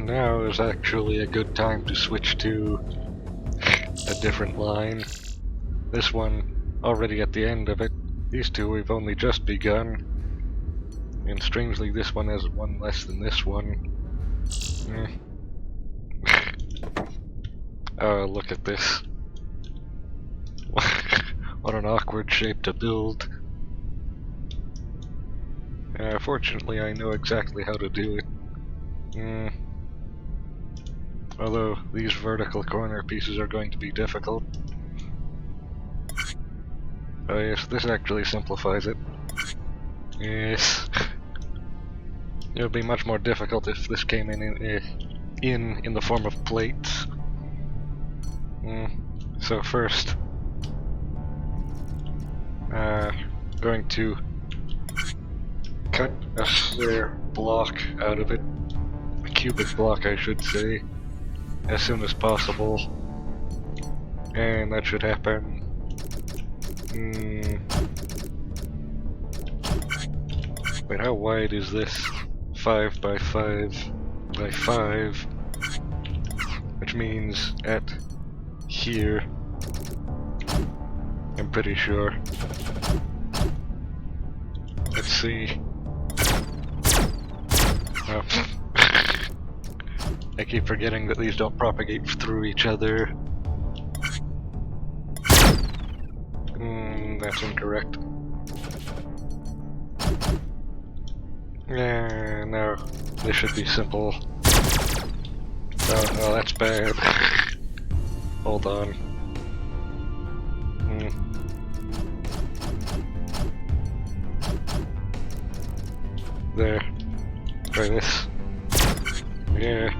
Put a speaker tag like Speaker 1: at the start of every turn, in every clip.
Speaker 1: now is actually a good time to switch to a different line. This one already at the end of it. These two we've only just begun. And strangely this one has one less than this one. Oh, look at this. What an awkward shape to build. Fortunately I know exactly how to do it. Although these vertical corner pieces are going to be difficult. Oh yes, this actually simplifies it. Yes. It would be much more difficult if this came in the form of plates. So first, going to cut a square block out of it, a cubic block I should say, as soon as possible, and that should happen. Wait, how wide is this? 5 by 5 by 5, which means at here, I'm pretty sure. Let's see. Oh. I keep forgetting that these don't propagate through each other. That's incorrect. Yeah, no, this should be simple. Oh, no, that's bad. Hold on. There. Try this. Yeah.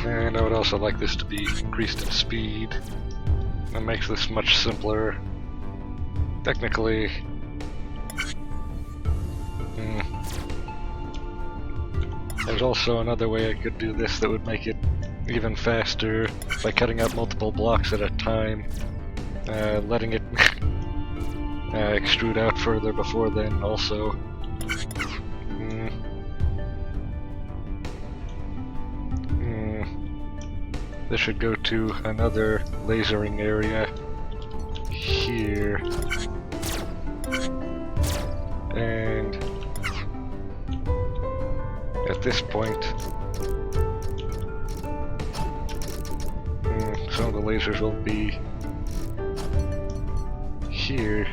Speaker 1: And I would also like this to be increased in speed. That makes this much simpler. Technically... There's also another way I could do this that would make it even faster by cutting out multiple blocks at a time, letting it extrude out further before then also. This should go to another lasering area here. And at this point, some of the lasers will be here,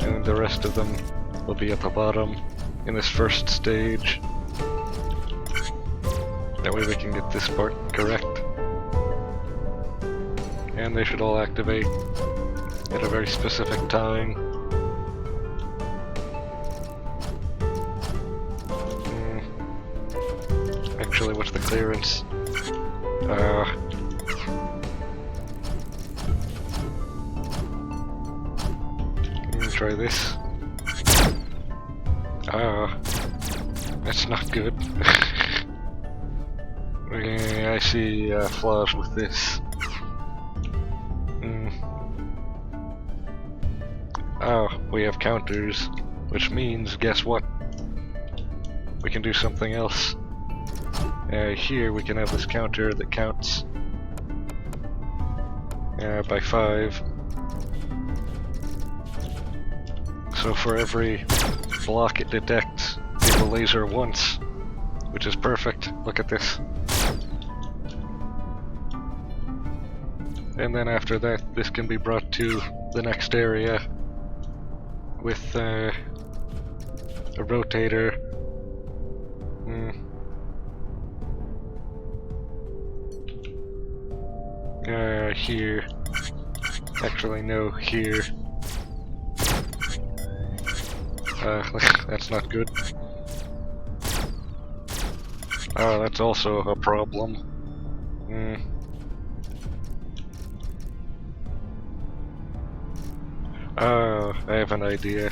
Speaker 1: and the rest of them will be at the bottom in this first stage. That way we can get this part correct. And they should all activate at a very specific time. Actually, what's the clearance? Try this. That's not good. I see flaws with this. Oh, we have counters, which means, guess what? We can do something else. Here we can have this counter that counts by 5. So for every block it detects, it will laser once, which is perfect. Look at this. And then after that, this can be brought to the next area with a rotator. Here. Actually, no, here. That's not good. Oh, that's also a problem. Oh, I have an idea.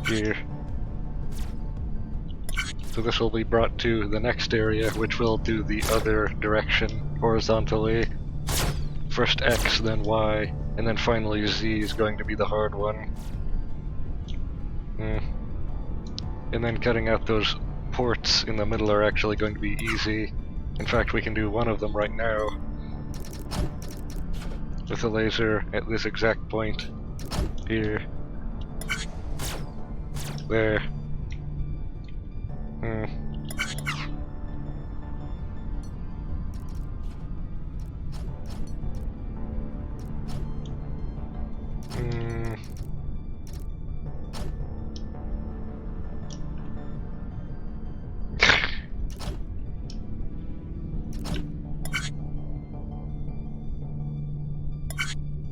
Speaker 1: Here. So this will be brought to the next area, which will do the other direction horizontally. First X, then Y, and then finally Z is going to be the hard one. And then cutting out those ports in the middle are actually going to be easy. In fact, we can do one of them right now with a laser at this exact point here. There.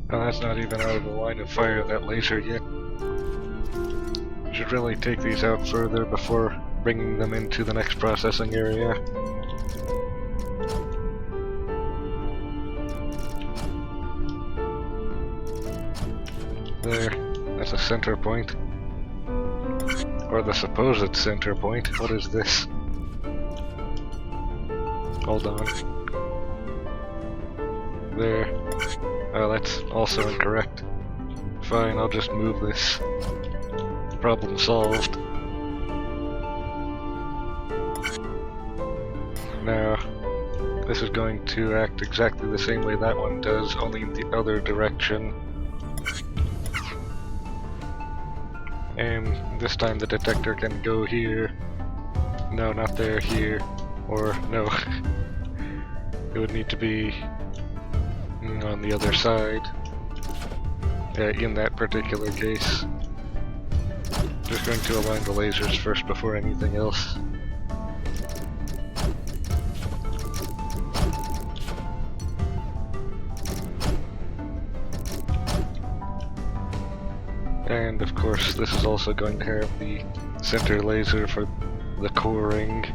Speaker 1: Oh, that's not even out of the line of fire of that laser yet. Should really take these out further before bringing them into the next processing area. There, that's a center point. Or the supposed center point. What is this? Hold on. There. Oh, that's also incorrect. Fine, I'll just move this. Problem solved. Now, this is going to act exactly the same way that one does, only in the other direction. And this time the detector can go here. No, not there, here. Or, no. It would need to be on the other side. In that particular case. Just going to align the lasers first before anything else. And of course, this is also going to have the center laser for the coring.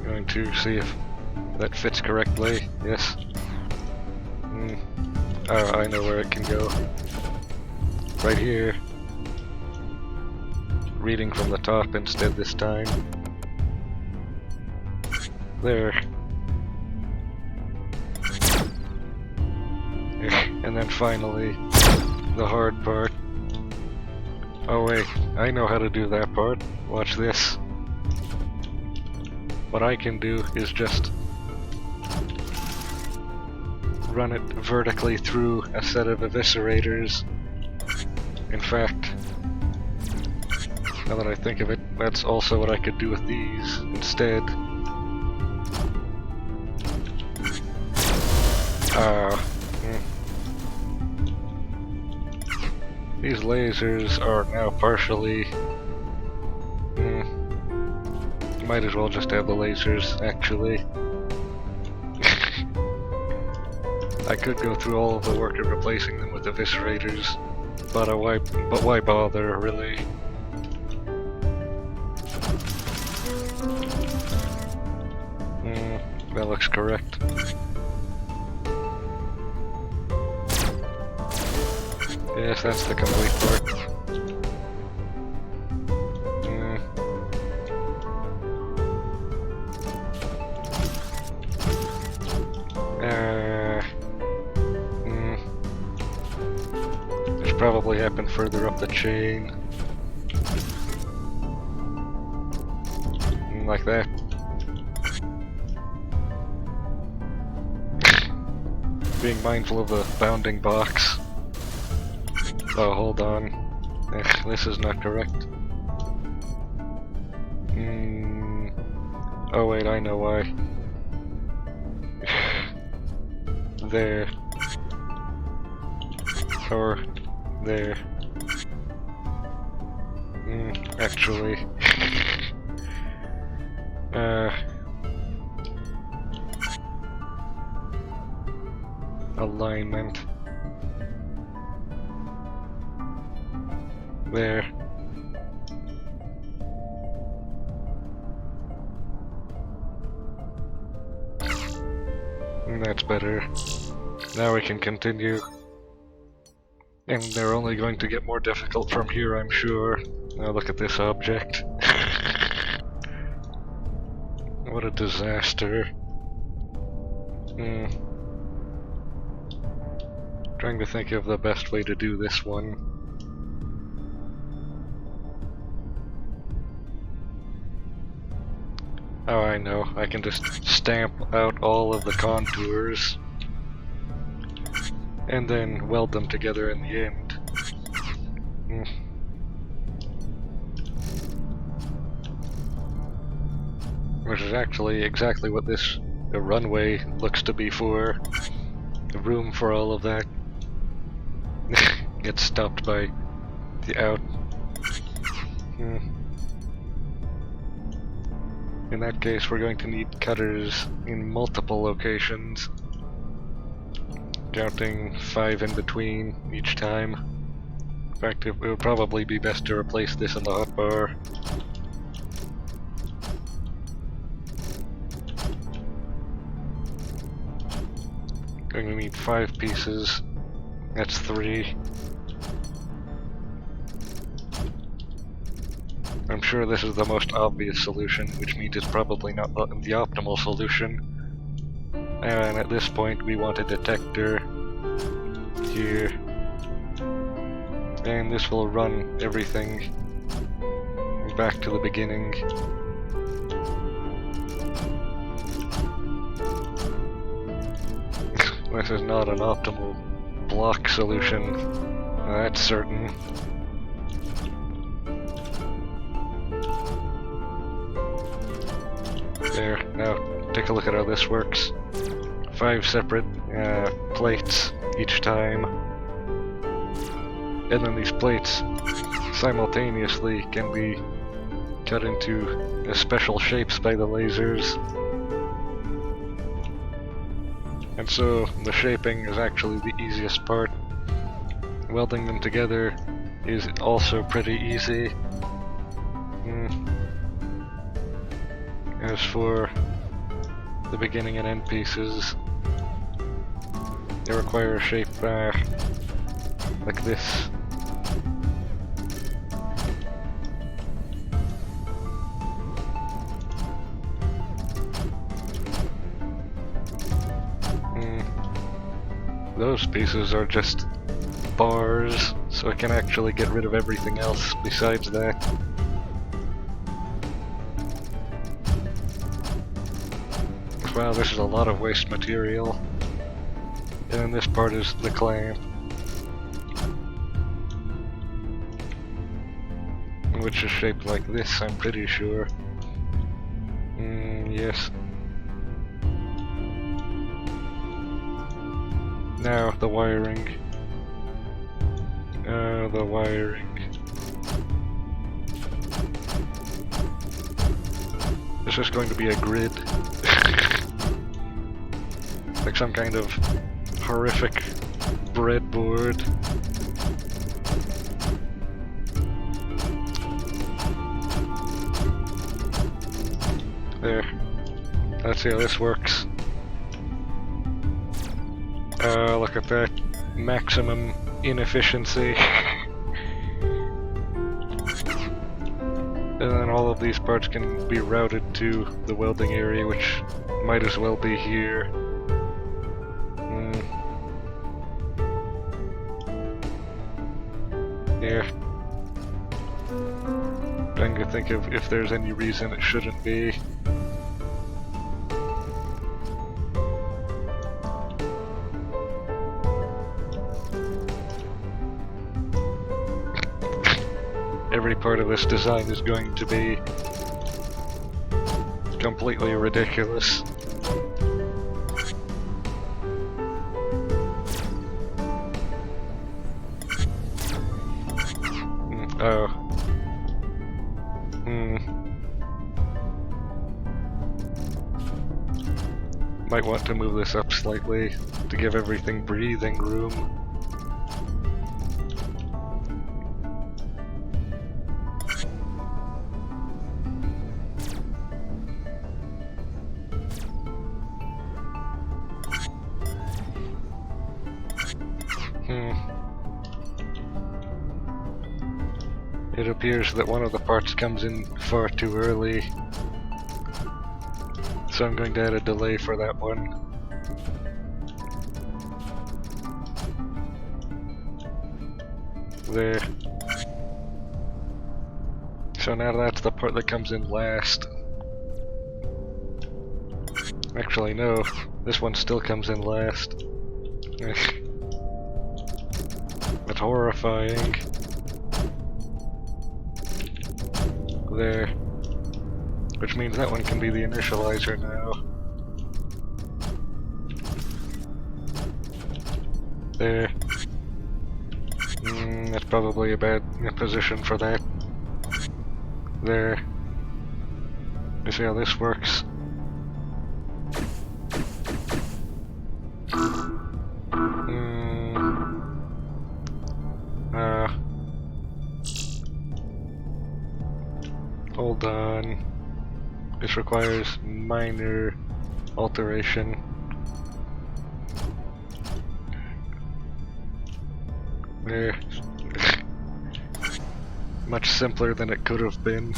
Speaker 1: Going to see if that fits correctly. Yes. Oh, I know where it can go. Right here. Reading from the top instead this time. There. And then finally, the hard part. Oh wait, I know how to do that part. Watch this. What I can do is just run it vertically through a set of eviscerators. In fact, now that I think of it, that's also what I could do with these instead. These lasers are now partially... might as well just have the lasers, actually. I could go through all of the work of replacing them with eviscerators, but why bother, really? That looks correct. Yes, that's the complete part. This probably happened further up the chain. Like that. Being mindful of the bounding box. Oh, hold on. This is not correct. Oh wait, I know why. There. Or there. Actually. Alignment. There. That's better. Now we can continue. And they're only going to get more difficult from here, I'm sure. Now look at this object. What a disaster. Trying to think of the best way to do this one. Oh, I know. I can just stamp out all of the contours and then weld them together in the end. Which is actually exactly what this runway looks to be for. The room for all of that. Gets stopped by the out. In that case, we're going to need cutters in multiple locations, counting 5 in between each time. In fact, it would probably be best to replace this in the hotbar. Going to need 5 pieces. That's 3. I'm sure this is the most obvious solution, which means it's probably not the optimal solution. And at this point we want a detector here. And this will run everything back to the beginning. This is not an optimal block solution, that's certain. There, now take a look at how this works. 5 separate plates each time. And then these plates simultaneously can be cut into special shapes by the lasers. And so the shaping is actually the easiest part. Welding them together is also pretty easy. As for the beginning and end pieces, they require a shape like this. Those pieces are just bars, so I can actually get rid of everything else besides that. Wow, this is a lot of waste material. And then this part is the clamp, which is shaped like this, I'm pretty sure. Yes. Now, the wiring. The wiring. This is going to be a grid. Like some kind of horrific breadboard. There. Let's see how this works. Look at that. Maximum inefficiency. And then all of these parts can be routed to the welding area, which might as well be here. Yeah. Trying to think of if there's any reason it shouldn't be. Every part of this design is going to be completely ridiculous. Oh. Might want to move this up slightly to give everything breathing room. It appears that one of the parts comes in far too early, so I'm going to add a delay for that one. There. So now that's the part that comes in last. Actually, no. This one still comes in last. That's horrifying. There. Which means that one can be the initializer now. There. That's probably a bad position for that. There. You see how this works? Hold on. This requires minor alteration. There. Much simpler than it could have been.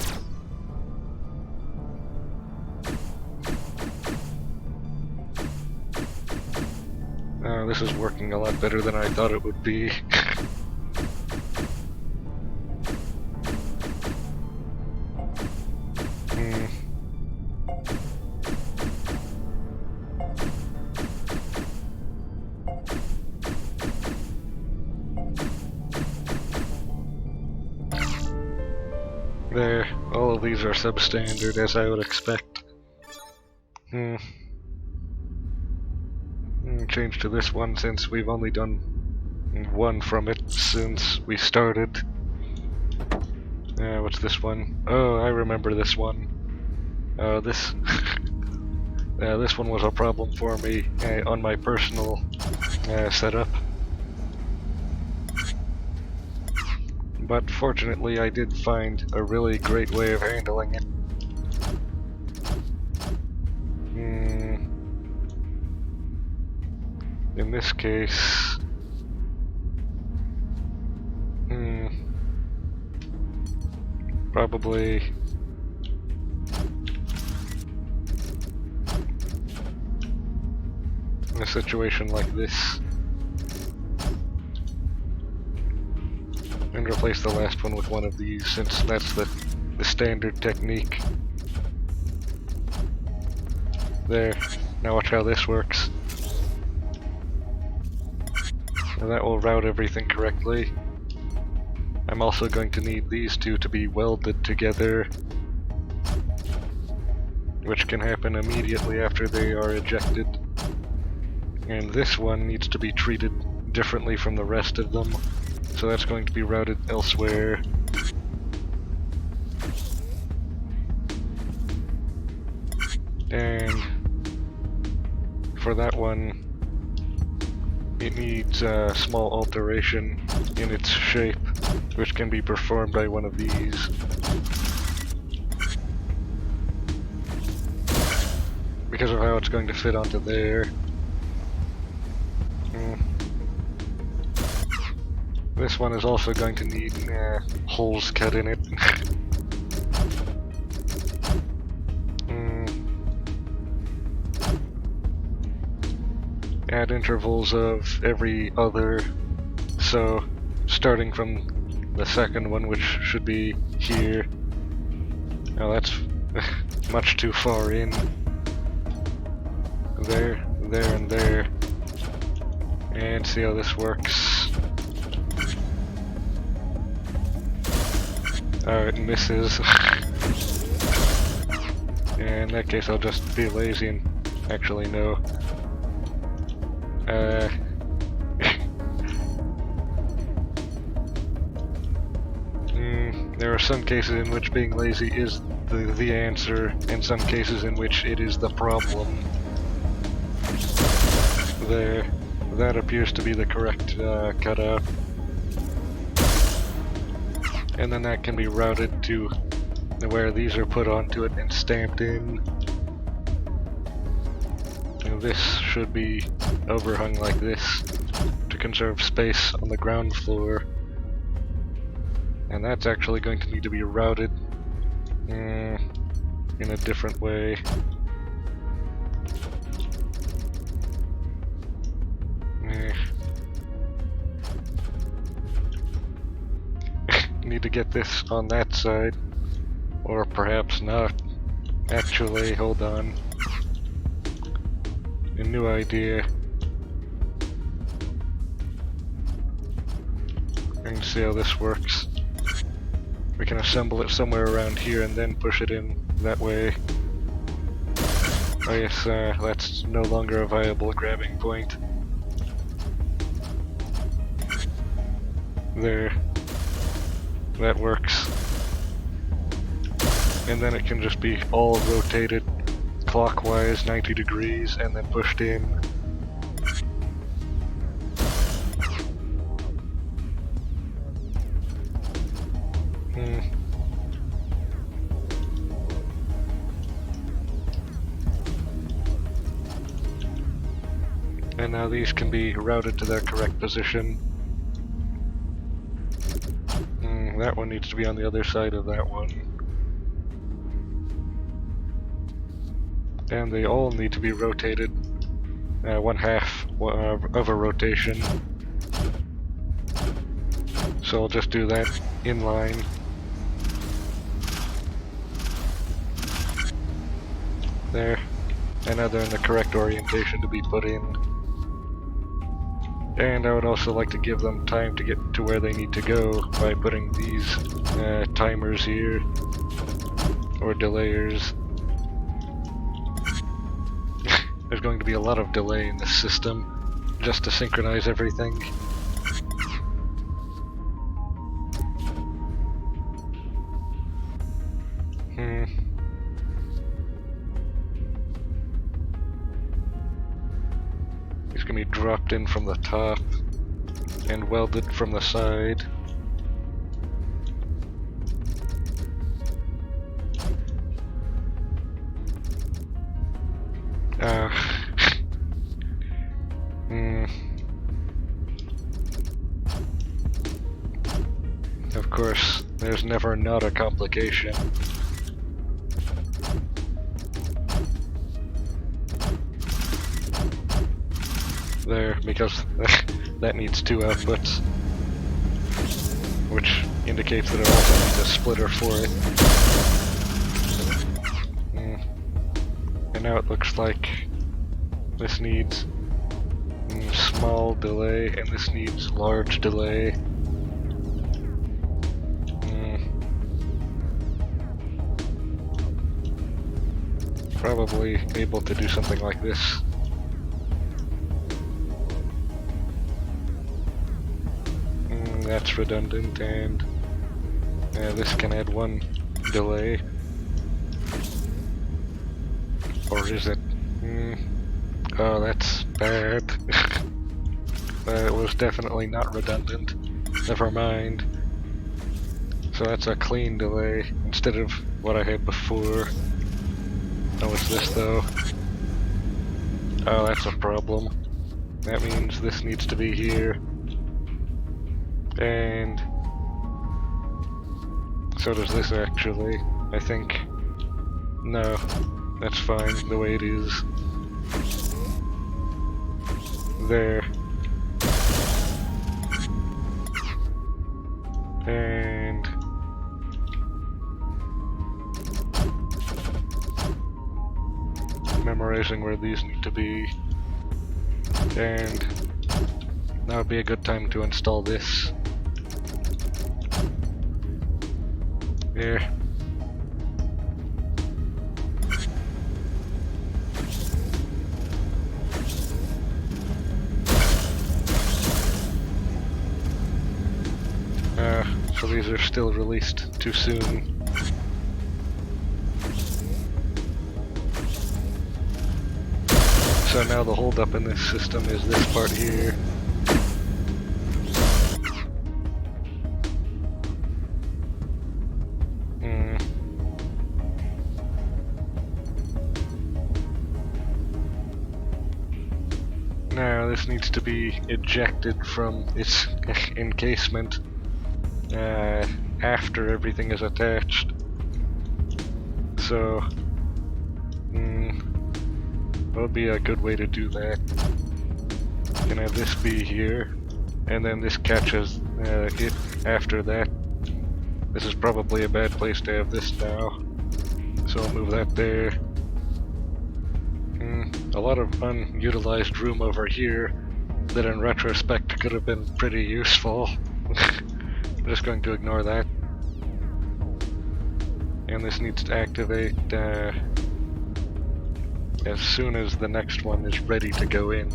Speaker 1: This is working a lot better than I thought it would be. There, all of these are substandard as I would expect. Change to this one since we've only done one from it since we started. What's this one? Oh, I remember this one. This this one was a problem for me on my personal setup. But fortunately I did find a really great way of handling it. In this case... probably... in a situation like this. And replace the last one with one of these, since that's the standard technique. There. Now watch how this works. And that will route everything correctly. I'm also going to need these two to be welded together, which can happen immediately after they are ejected. And this one needs to be treated differently from the rest of them, so that's going to be routed elsewhere. And for that one, it needs a small alteration in its shape, which can be performed by one of these. Because of how it's going to fit onto there. This one is also going to need holes cut in it. At intervals of every other, so starting from the second one, which should be here. Now that's much too far in. There, there, and there. And see how this works. Oh, it misses. In that case, I'll just be lazy and actually no. There are some cases in which being lazy is the answer, and some cases in which it is the problem. There. That appears to be the correct cutout. And then that can be routed to where these are put onto it and stamped in. And this should be overhung like this to conserve space on the ground floor. And that's actually going to need to be routed in a different way. Need to get this on that side, or perhaps not. Actually, hold on. a new idea. And see how this works. We can assemble it somewhere around here and then push it in that way. Oh yes, that's no longer a viable grabbing point. There. That works. And then it can just be all rotated clockwise 90 degrees and then pushed in. And now these can be routed to their correct position. That one needs to be on the other side of that one. And they all need to be rotated 1/2 of a rotation. So I'll just do that in line. There. And now they're in the correct orientation to be put in. And I would also like to give them time to get to where they need to go by putting these timers here, or delayers. There's going to be a lot of delay in this system, just to synchronize everything. These can be dropped in from the top and welded from the side. Of course, there's never not a complication. There, because that needs 2 outputs, which indicates that it also needs a splitter for it. And now it looks like this needs small delay, and this needs large delay. Probably able to do something like this. That's redundant, and this can add 1 delay. Or is it? Oh, that's bad. It was definitely not redundant. Never mind. So that's a clean delay instead of what I had before. Oh, what's this though? Oh, that's a problem. That means this needs to be here. And so does this actually, I think. No, that's fine the way it is. There. And memorizing where these need to be. And now would be a good time to install this. There. So these are still released too soon. So now the holdup in this system is this part here. Now this needs to be ejected from its encasement after everything is attached. So that would be a good way to do that. Can have this be here, and then this catches it after that. This is probably a bad place to have this now, so I'll move that there. A lot of unutilized room over here that in retrospect could have been pretty useful. I'm just going to ignore that. And this needs to activate as soon as the next one is ready to go in.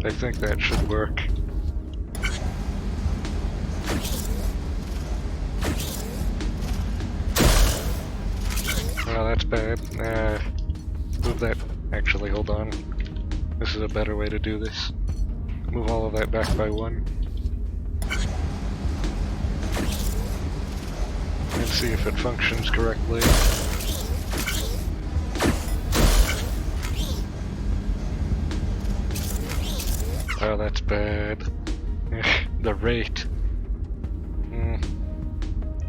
Speaker 1: I think that should work. Oh, that's bad. Move that. Actually, hold on. This is a better way to do this. Move all of that back by one. And see if it functions correctly. Oh, that's bad. The rate.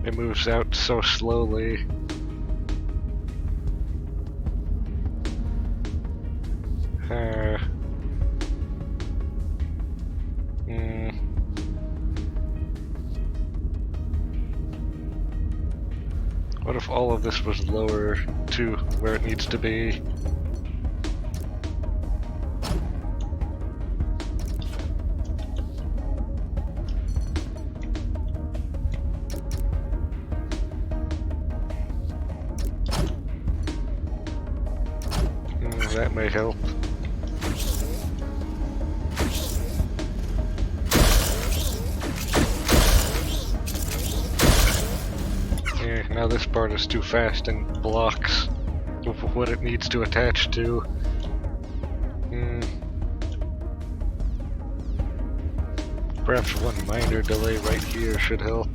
Speaker 1: It moves out so slowly. What if all of this was lower to where it needs to be? That may help. Yeah, now this part is too fast and blocks what it needs to attach to. Perhaps one minor delay right here should help.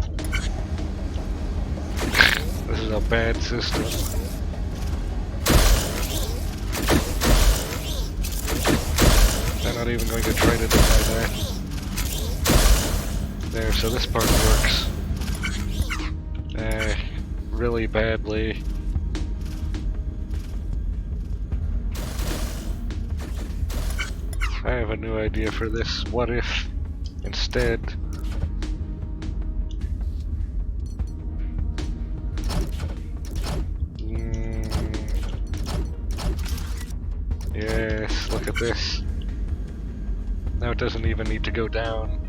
Speaker 1: This is a bad system. I'm not even going to try to deny that. There, so this part works. Really badly. I have a new idea for this. What if, instead, yes, look at this. Now it doesn't even need to go down.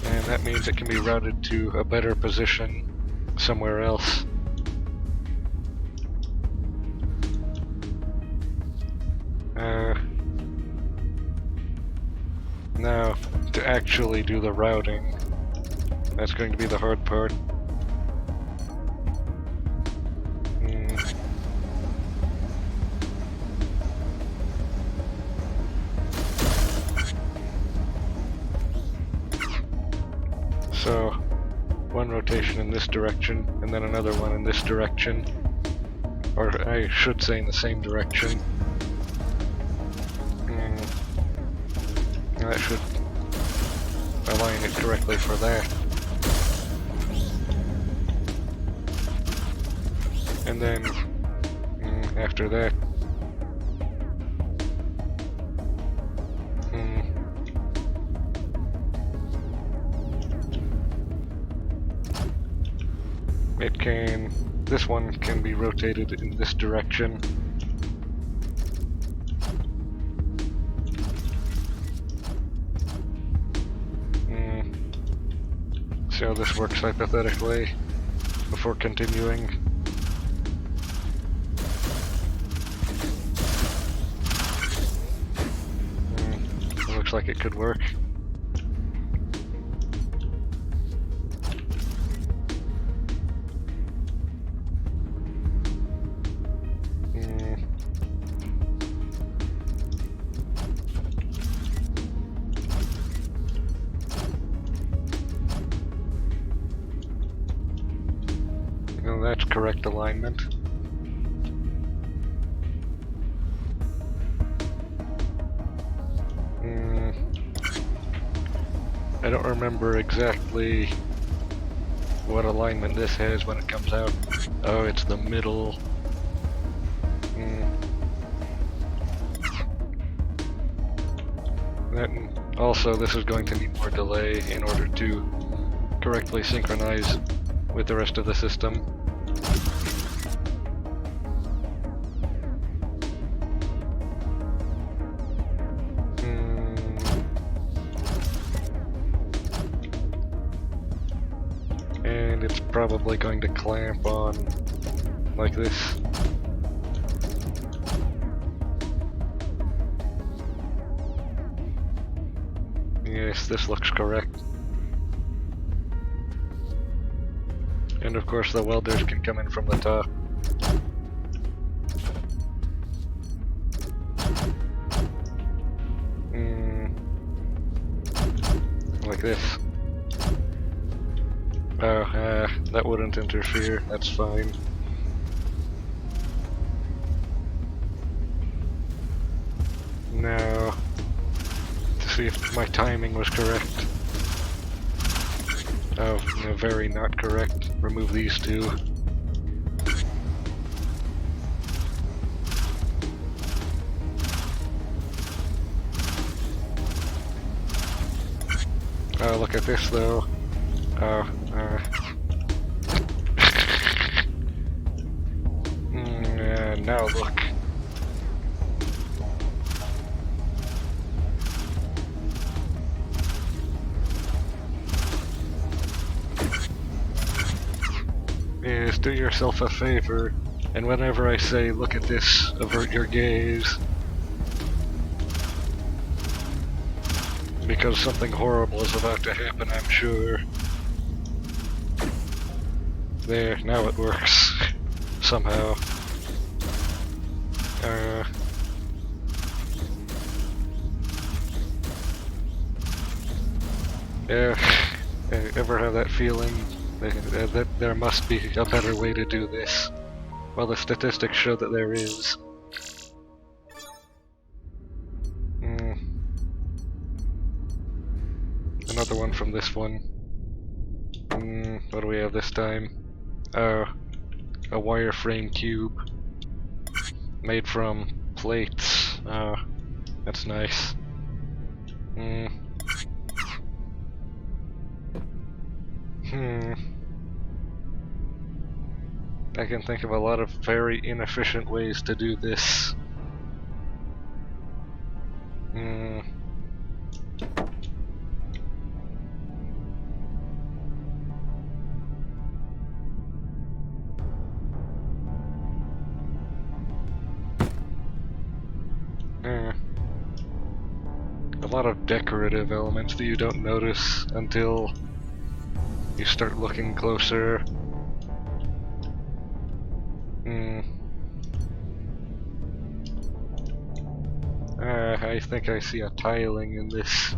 Speaker 1: And that means it can be routed to a better position somewhere else. Now, to actually do the routing, that's going to be the hard part. So, one rotation in this direction, and then another one in this direction. Or I should say in the same direction. That should align it correctly for that. And then, after that, this one can be rotated in this direction. See how this works hypothetically before continuing. It looks like it could work. That's correct alignment. I don't remember exactly what alignment this has when it comes out. Oh, it's the middle. Also, this is going to need more delay in order to correctly synchronize with the rest of the system. And it's probably going to clamp on like this. Yes, this looks correct. And of course the welders can come in from the top. Like this. Oh, that wouldn't interfere, that's fine. Now, to see if my timing was correct. Oh, no, very not correct. Remove these two. Oh, look at this though. Oh, now look. Yes, do yourself a favor, and whenever I say look at this, avert your gaze. Because something horrible is about to happen, I'm sure. There, now it works. Somehow. Yeah, ever have that feeling that there must be a better way to do this? Well, the statistics show that there is. Another one from this one. What do we have this time? Oh, a wireframe cube. Made from plates. Oh, that's nice. I can think of a lot of very inefficient ways to do this. A lot of decorative elements that you don't notice until you start looking closer. I think I see a tiling in this.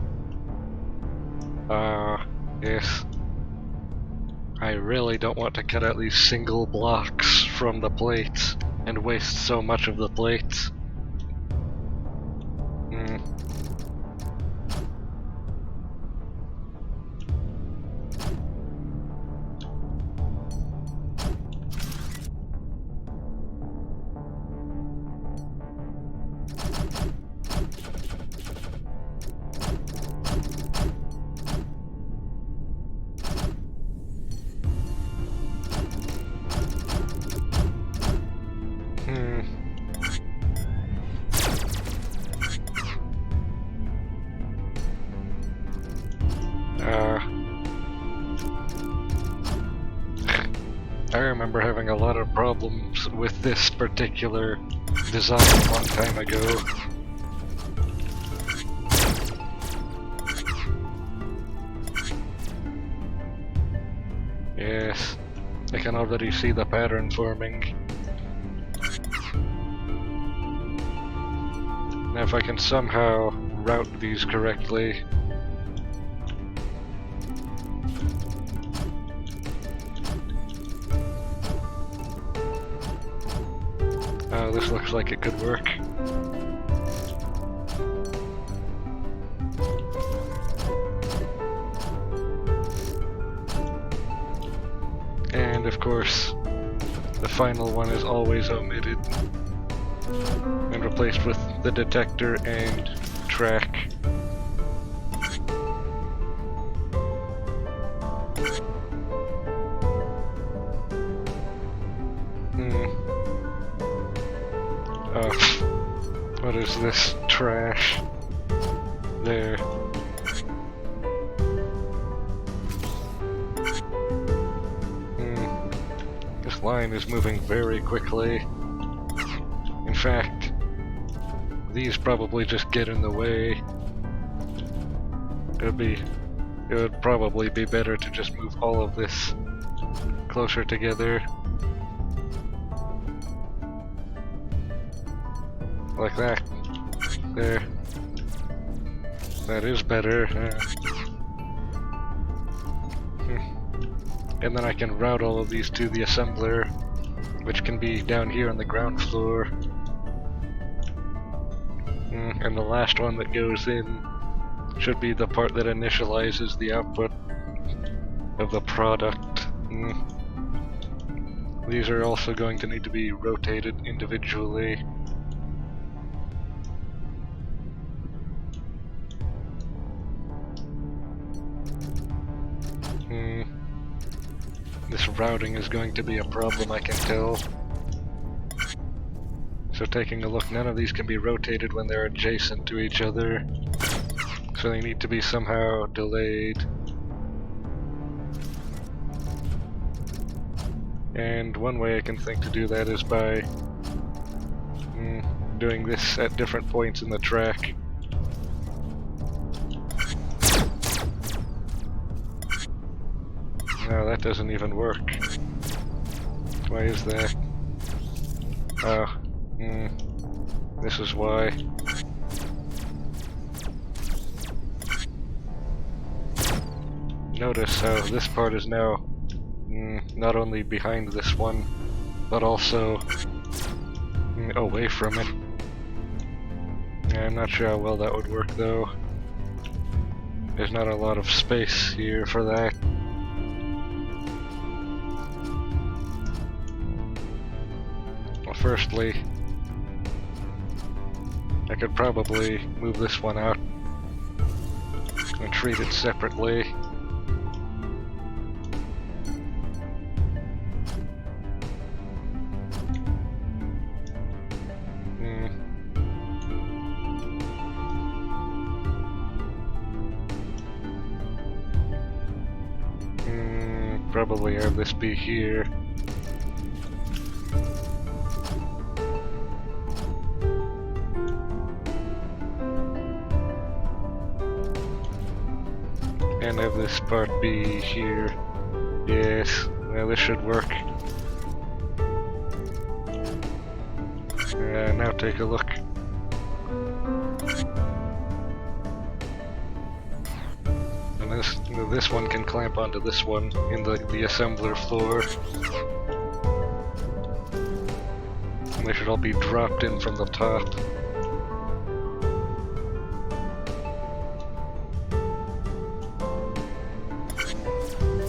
Speaker 1: Yes. I really don't want to cut out these single blocks from the plates and waste so much of the plates. I remember having a lot of problems with this particular design a long time ago. Yes, I can already see the pattern forming. Now if I can somehow route these correctly. Oh, this looks like it could work. And of course, the final one is always omitted and replaced with the detector and track. What is this trash? There. This line is moving very quickly. In fact, these probably just get in the way. It would probably be better to just move all of this closer together. Like that. There. That is better. And then I can route all of these to the assembler, which can be down here on the ground floor. And the last one that goes in should be the part that initializes the output of the product. These are also going to need to be rotated individually. This routing is going to be a problem, I can tell. So taking a look, none of these can be rotated when they're adjacent to each other. So they need to be somehow delayed. And one way I can think to do that is by doing this at different points in the track. No, that doesn't even work. Why is that? Oh, this is why. Notice how this part is now not only behind this one, but also away from it. Yeah, I'm not sure how well that would work though. There's not a lot of space here for that. Well, firstly, I could probably move this one out and treat it separately. Probably have this be here. And have this part be here. Yes, well, this should work. Now take a look. And this one can clamp onto this one in the assembler floor. And they should all be dropped in from the top.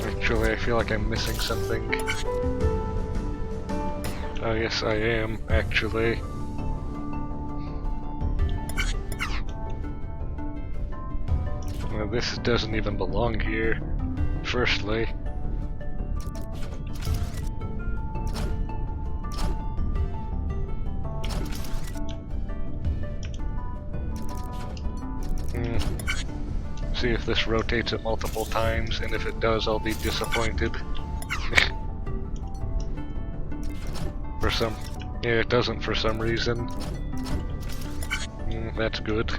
Speaker 1: Actually, I feel like I'm missing something. Oh yes, I am, actually. Well, this doesn't even belong here, firstly. See if this rotates it multiple times, and if it does, I'll be disappointed. Yeah, it doesn't for some reason. That's good.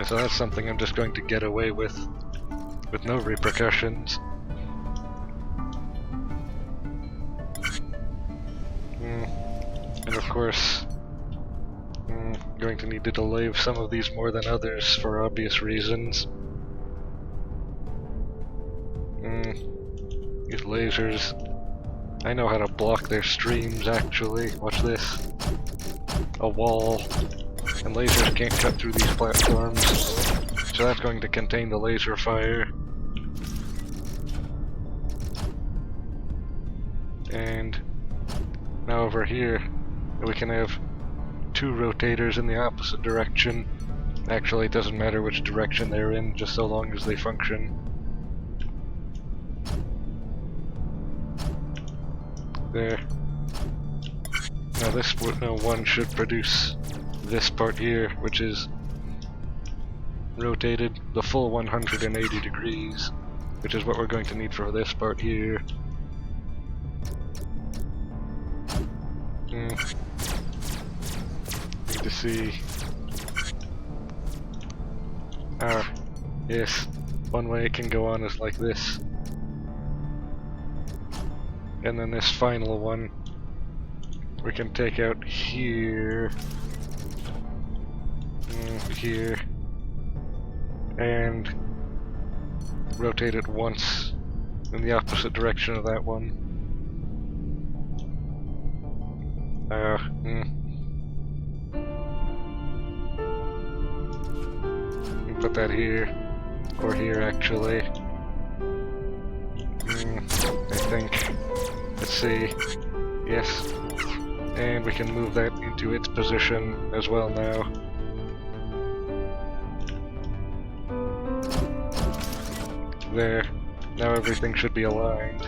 Speaker 1: So that's something I'm just going to get away with no repercussions. And of course, going to need to delay some of these more than others for obvious reasons. These lasers, I know how to block their streams actually. Watch this. A wall. And lasers can't cut through these platforms, so that's going to contain the laser fire. And now over here, we can have two rotators in the opposite direction. Actually, it doesn't matter which direction they're in, just so long as they function. There. Now this one should produce this part here, which is rotated the full 180 degrees, which is what we're going to need for this part here. Need to see. Yes, one way it can go on is like this. And then this final one we can take out here, here, and rotate it once in the opposite direction of that one. Put that here, or here actually. I think. Let's see. Yes. And we can move that into its position as well now. There. Now everything should be aligned.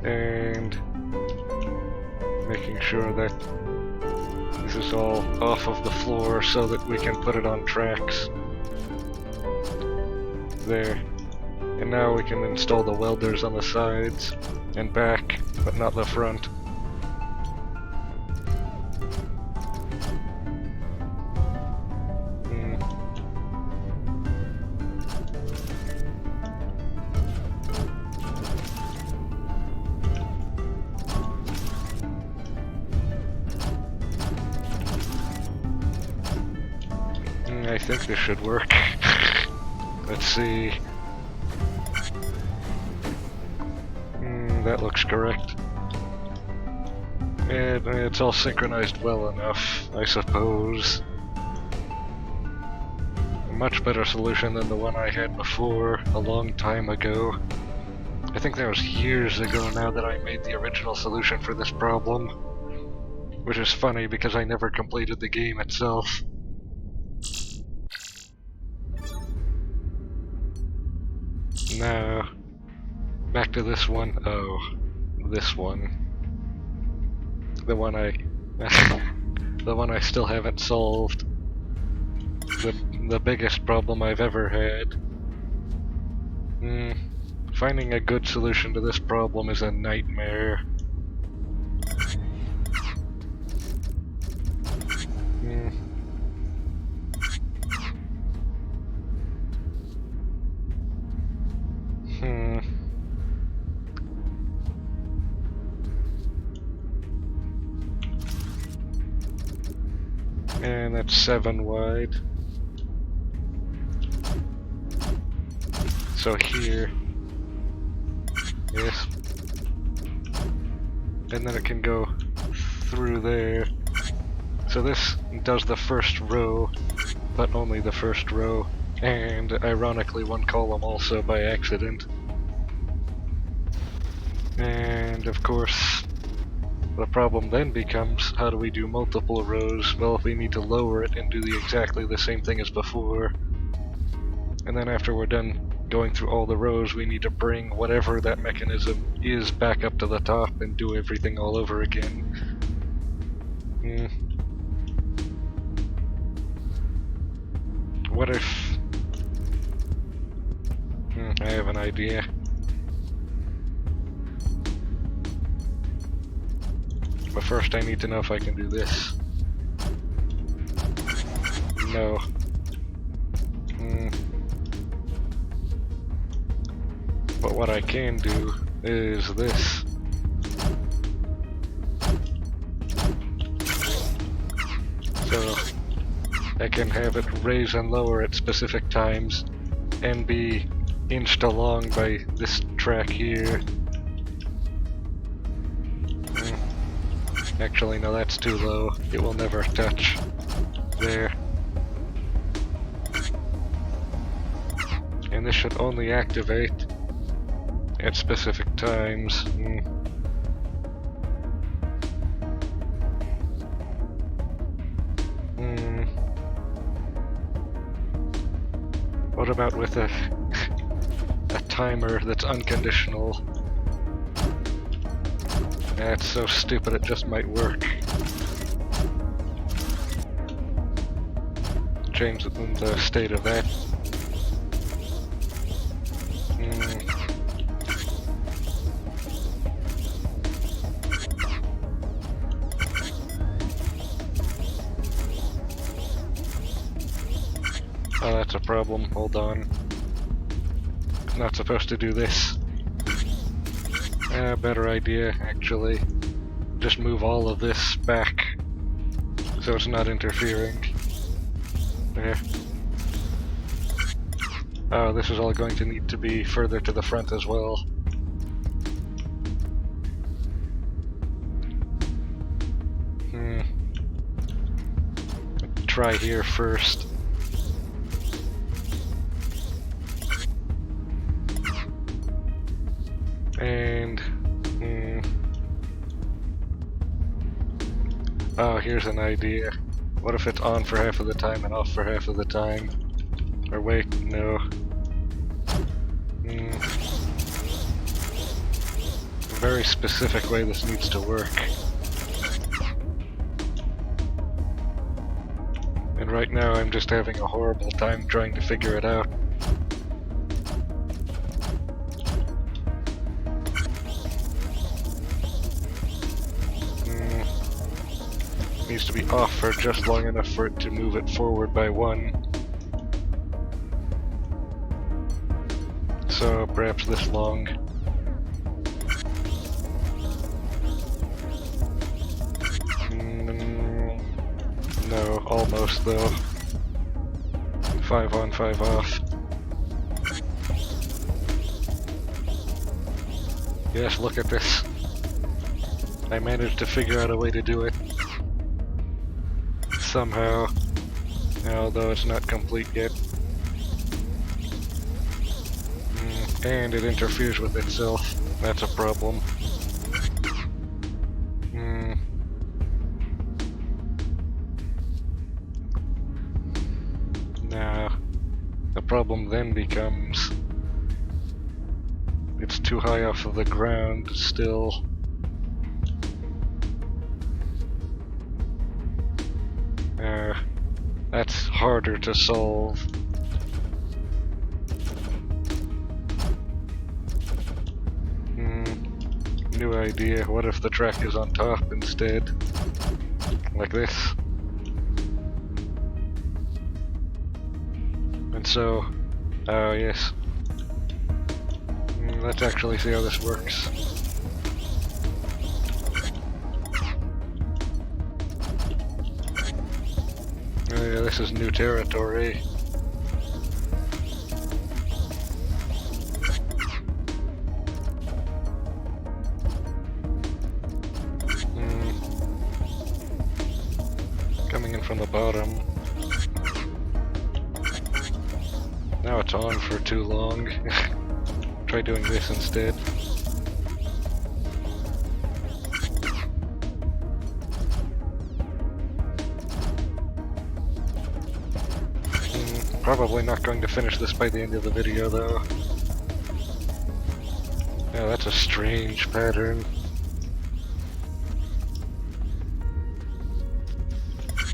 Speaker 1: And making sure that this is all off of the floor so that we can put it on tracks. There. And now we can install the welders on the sides and back, but not the front. I think this should work. Let's see. That looks correct. And it's all synchronized well enough, I suppose. A much better solution than the one I had before, a long time ago. I think that was years ago now that I made the original solution for this problem. Which is funny because I never completed the game itself. Now, back to this one. Oh, this one. The one I still haven't solved. The biggest problem I've ever had. Finding a good solution to this problem is a nightmare. And that's 7 wide. So here. Yes. And then it can go through there. So this does the first row, but only the first row. And ironically one column also by accident. And of course, the problem then becomes, how do we do multiple rows? Well, if we need to lower it and do exactly the same thing as before. And then after we're done going through all the rows, we need to bring whatever that mechanism is back up to the top and do everything all over again. What if... I have an idea. But first I need to know if I can do this. No. But what I can do is this. So I can have it raise and lower at specific times and be inched along by this track here. Actually, no, that's too low. It will never touch. There. And this should only activate at specific times. What about with a a timer that's unconditional. Yeah, it's so stupid it just might work. Change the state of that. Oh, that's a problem. Hold on. Not supposed to do this. Better idea, actually. Just move all of this back so it's not interfering. There. Oh, this is all going to need to be further to the front as well. Try here first. And... oh, here's an idea. What if it's on for half of the time and off for half of the time? Or wait, no. Very specific way this needs to work. And right now I'm just having a horrible time trying to figure it out. Needs to be off for just long enough for it to move it forward by 1. So perhaps this long. No, almost though. 5 on, 5 off. Yes, look at this. I managed to figure out a way to do it. Somehow, although it's not complete yet. And it interferes with itself. That's a problem. Now, the problem then becomes it's too high off of the ground still. That's harder to solve. New idea. What if the track is on top instead? Like this. And so, oh yes. Let's actually see how this works. Oh yeah, this is new territory. Coming in from the bottom. Now it's on for too long. Try doing this instead. Probably not going to finish this by the end of the video though. Yeah, that's a strange pattern.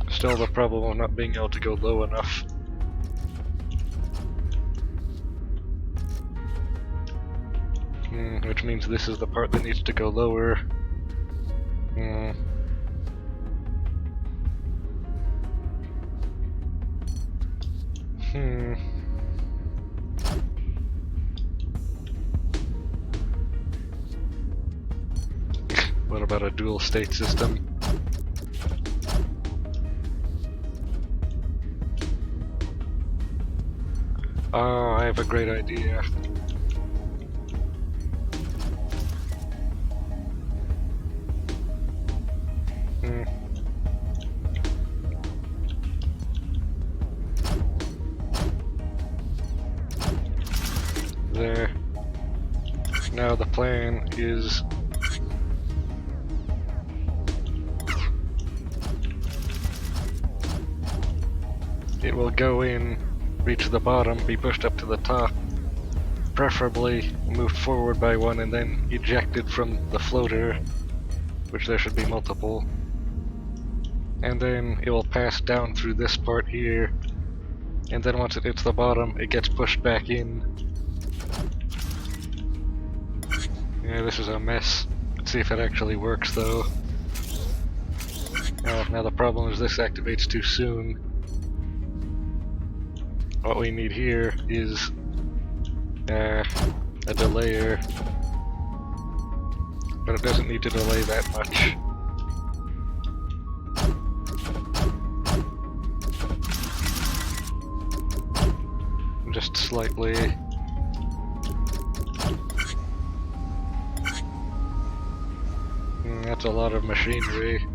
Speaker 1: Still the problem of not being able to go low enough. Which means this is the part that needs to go lower. What about a dual state system? Oh, I have a great idea. There. Now the plan is it will go in, reach the bottom, be pushed up to the top, preferably moved forward by one and then ejected from the floater, which there should be multiple. And then it will pass down through this part here, and then once it hits the bottom, it gets pushed back in. Yeah, this is a mess. Let's see if it actually works though. Now the problem is this activates too soon. What we need here is a delayer, but it doesn't need to delay that much. Just slightly. That's a lot of machinery.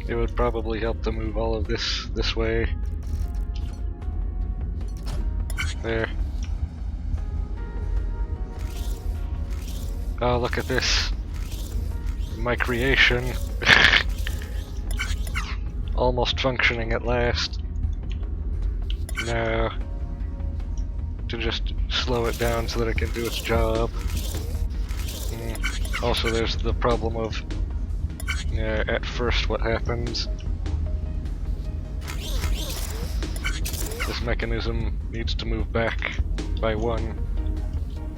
Speaker 1: It would probably help to move all of this way. There. Oh, look at this. My creation. Almost functioning at last. Now, to just slow it down so that it can do its job. Also, there's the problem of at first what happens. This mechanism needs to move back by one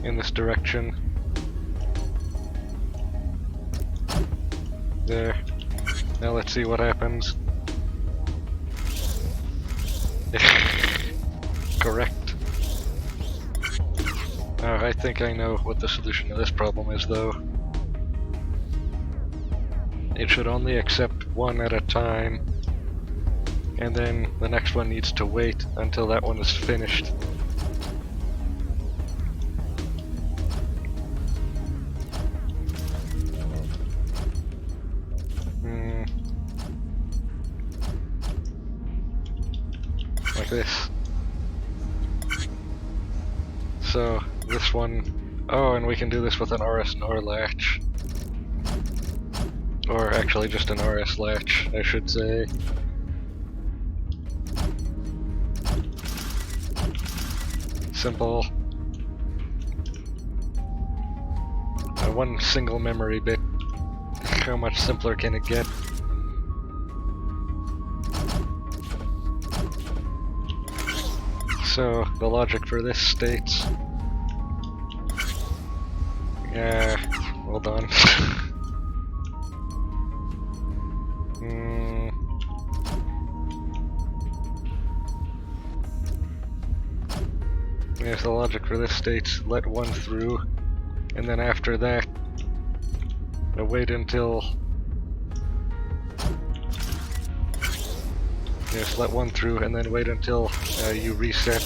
Speaker 1: in this direction. There. Now let's see what happens. Correct. I think I know what the solution to this problem is though. It should only accept one at a time, and then the next one needs to wait until that one is finished. Like this. So, this one... Oh, and we can do this with an RS-NOR latch. Or actually just an RS latch, I should say. Simple. One single memory bit. How much simpler can it get? So, the logic for this states... Yeah, hold on. Yes, the logic for this states let one through, and then after that, wait until... Yes, let one through, and then wait until you reset,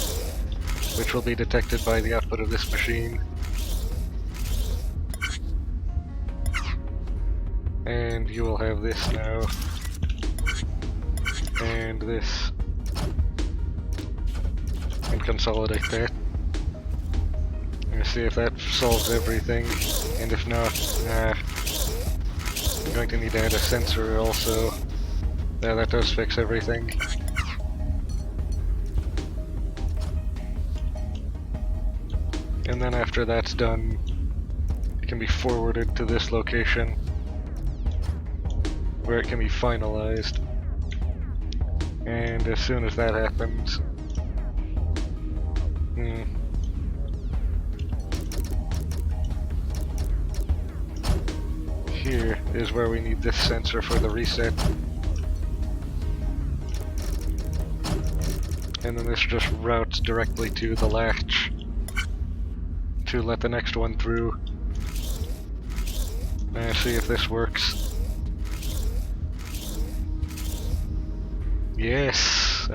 Speaker 1: which will be detected by the output of this machine. And you will have this now. And this. And consolidate that. And see if that solves everything. And if not, I'm going to need to add a sensor also. Yeah, that does fix everything. And then after that's done, it can be forwarded to this location, where it can be finalized. And as soon as that happens... Here is where we need this sensor for the reset. And then this just routes directly to the latch to let the next one through. And see if this works. Yes!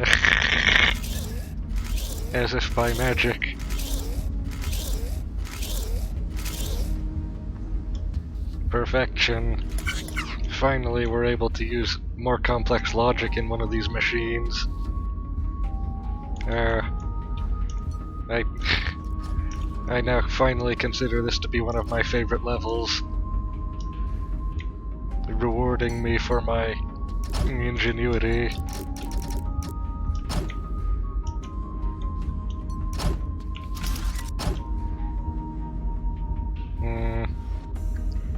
Speaker 1: As if by magic. Perfection. Finally we're able to use more complex logic in one of these machines. I now finally consider this to be one of my favorite levels. Rewarding me for my Ingenuity.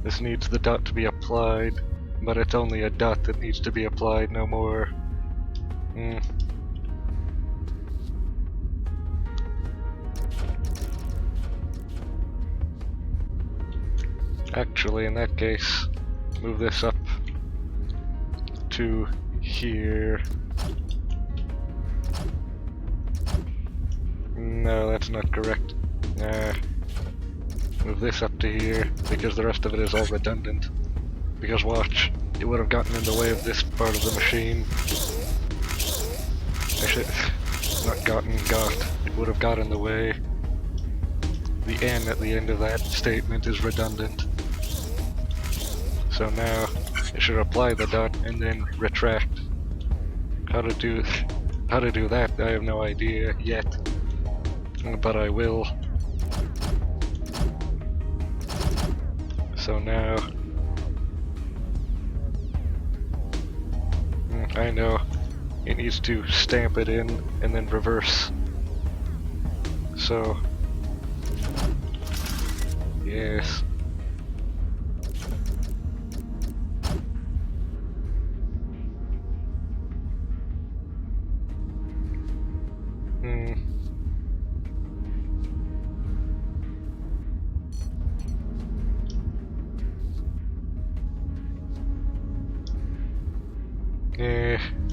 Speaker 1: This needs the dot to be applied, but it's only a dot that needs to be applied, no more. Actually, in that case, move this up to here. No, that's not correct. Move this up to here, because the rest of it is all redundant. Because watch, it would have gotten in the way of this part of the machine. Actually, not gotten, got. It would have got in the way. The N at the end of that statement is redundant. So now, it should apply the dot and then retract. How to do that, I have no idea yet. But I will. So now, I know, it needs to stamp it in and then reverse. So, yes.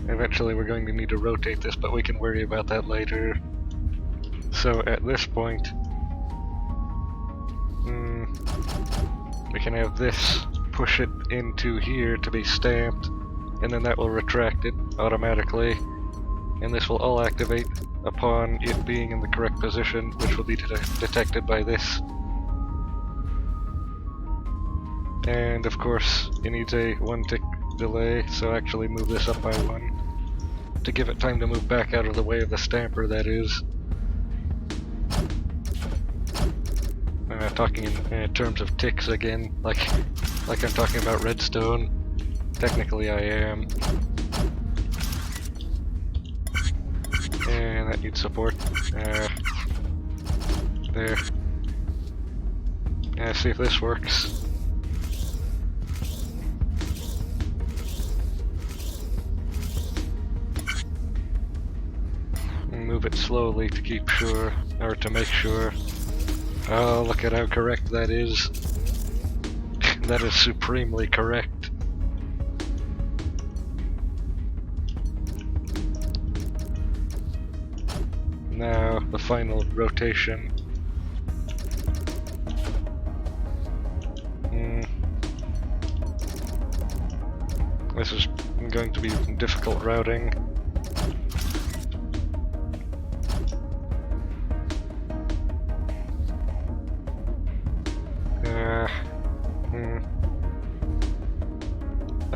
Speaker 1: Eventually we're going to need to rotate this, but we can worry about that later. So at this point, we can have this push it into here to be stamped, and then that will retract it automatically, and this will all activate upon it being in the correct position, which will be detected by this. And of course, it needs a 1 tick delay, so actually move this up by 1 to give it time to move back out of the way of the stamper, that is. Talking in terms of ticks again, like I'm talking about redstone. Technically I am. And that needs support. There. See if this works. Move it slowly to keep sure, or to make sure. Oh, look at how correct that is. That is supremely correct. Now, the final rotation. This is going to be difficult routing.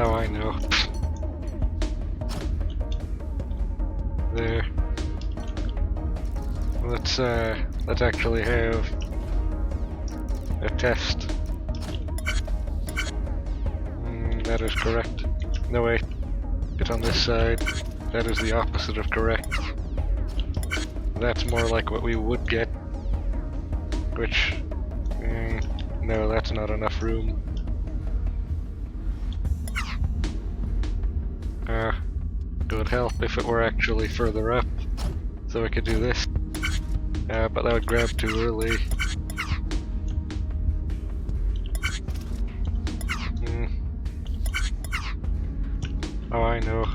Speaker 1: Oh, I know. There. Let's actually have a test. That is correct. No, wait. It's on this side. That is the opposite of correct. That's more like what we would get. Which... no, that's not enough room. It would help if it were actually further up, so we could do this. But that would grab too early. Oh, I know.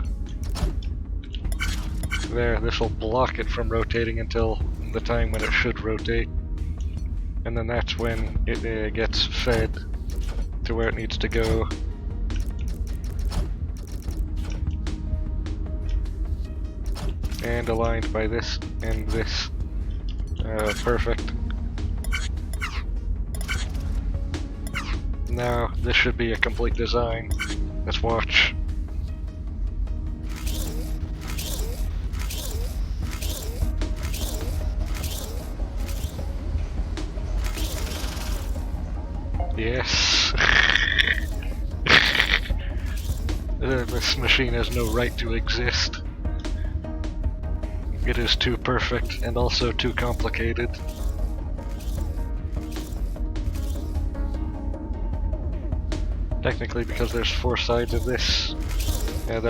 Speaker 1: There, this will block it from rotating until the time when it should rotate. And then that's when it gets fed to where it needs to go. And aligned by this and this. Perfect. Now, this should be a complete design. Let's watch. Yes. This machine has no right to exist. It is too perfect and also too complicated. Technically, because there's 4 sides of this, yeah,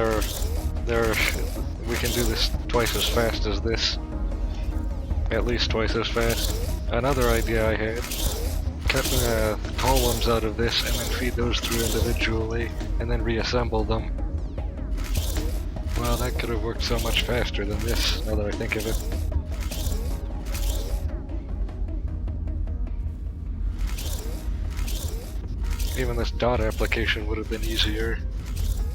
Speaker 1: we can do this twice as fast as this. At least twice as fast. Another idea I had, cut columns out of this and then feed those through individually, and then reassemble them. Well, that could have worked so much faster than this, now that I think of it. Even this dot application would have been easier.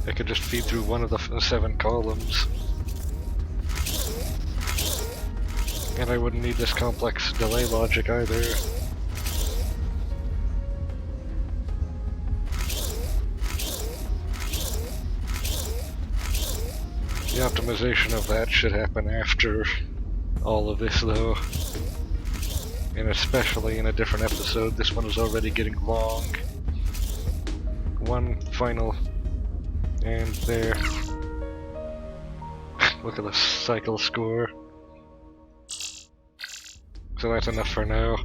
Speaker 1: I could just feed through one of the 7 columns. And I wouldn't need this complex delay logic either. The optimization of that should happen after all of this though. And especially in a different episode, this one is already getting long. One final, and there. Look at the cycle score. So that's enough for now.